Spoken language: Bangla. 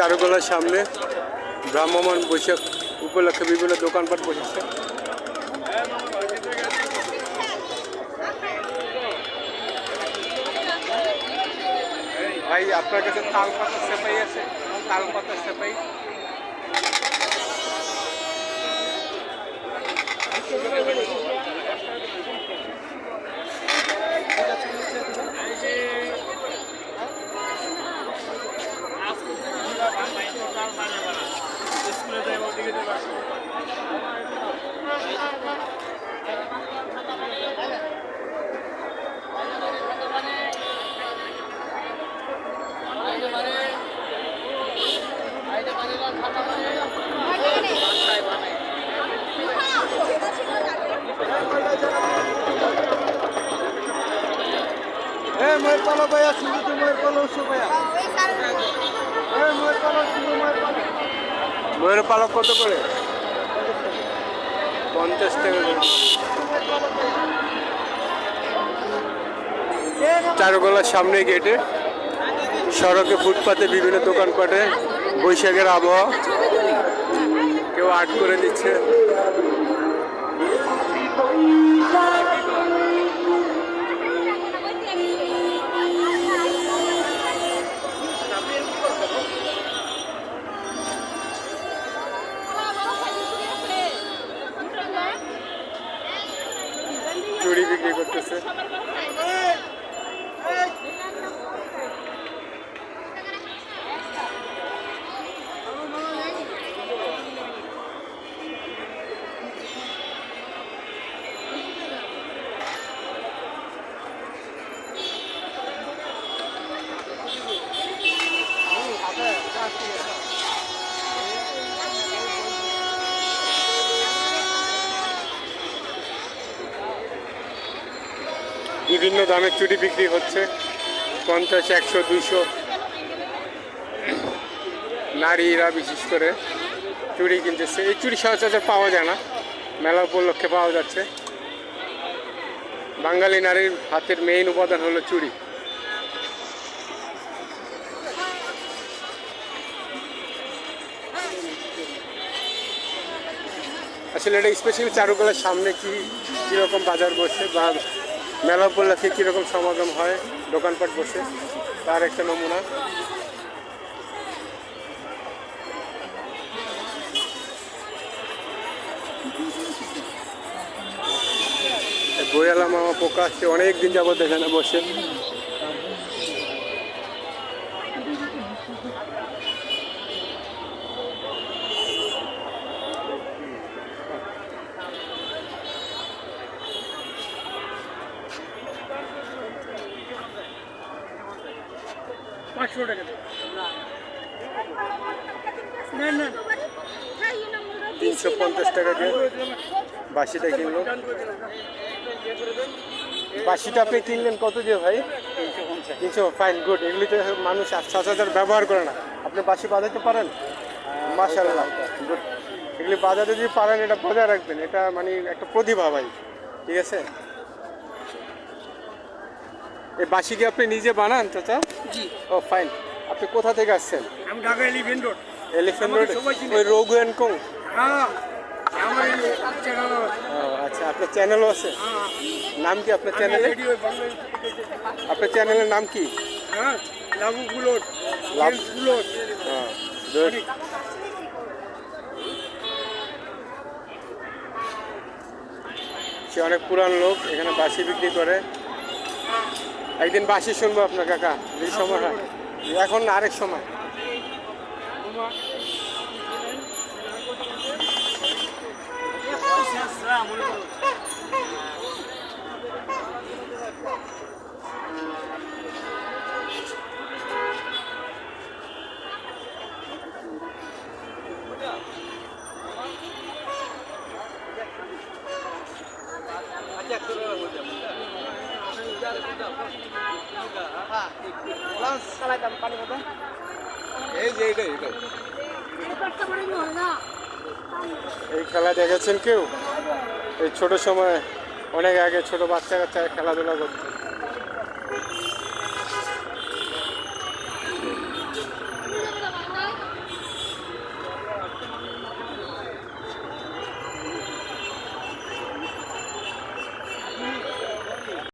চারুকলার সামনে ভ্রাম্যমাণ বৈশাখ উপলক্ষে বিভিন্ন দোকানপাট বসেছে। ভাই আপনার কাছে তাল পাতা সেপাই আছে? তাল পাতা সেপাই ময়ূর পালক কত করে? 50 টাকা। চারুকলার সামনে গেটে সড়কে ফুটপাতে বিভিন্ন দোকানপাটে বৈশাখের আবহাওয়া, কেউ আর্ট করে দিচ্ছে। চুড়ি বিক্রি করতেছে। বিভিন্ন দামের চুড়ি বিক্রি হচ্ছে, 50, 100, 200। নারীরা বিশেষ করে চুড়ি কিনতেছে। এই চুড়ি সচরাচর পাওয়া যায় না, মেলা উপলক্ষে পাওয়া যাচ্ছে। বাঙালি নারীর হাতের মেইন উপাদান হলো চুড়ি। আসলে এটা স্পেশালি চারুকলার সামনে কীরকম বাজার বসে বা মেলা উপলক্ষে কীরকম সমাগম হয়, দোকানপাট বসে, তার একটা নমুনা। বইয়ালা মামা পোকা আসছে, অনেক দিন যাবত এখানে বসে। $350 টাকা দিয়ে বাসিটা কিনলো। বাসিটা আপনি কিনলেন কত দিয়ে ভাই? 300। Fine, good. এগুলিতে মানুষ সচরাচর ব্যবহার করে না। আপনি বাসি বাজাতে পারেন? মাশাআল্লাহ, গুড। এগুলি বাজাতে যদি পারেন এটা বজায় রাখবেন, এটা মানে একটা প্রতিভা ভাই, ঠিক আছে? এই বাসি কি আপনি নিজে বানান চাচা? জি। ও ফাইন। আপনি কোথা থেকে আসছেন? আমি Dhaka elephant road. Elephant road, ওই রঘু অ্যান্ড কোং? হ্যাঁ, আমার চ্যানেল। আচ্ছা, আপনার চ্যানেলও আছে? নাম কি আপনার চ্যানেলের? আপনার চ্যানেলের নাম কি? হ্যাঁ, লাভু বুলট। বুলট। হ্যাঁ, গুড। সে অনেক পুরান লোক, এখানে বাসি বিক্রি করে। একদিন বাসি শুনবো আপনার কাকা, এই সময় হয় এখন না, আরেক সময়। এই খেলা দেখেছেন কেউ? এই ছোট সময়, অনেক আগে ছোট বাচ্চা কাচ্চা খেলাধুলা করতো।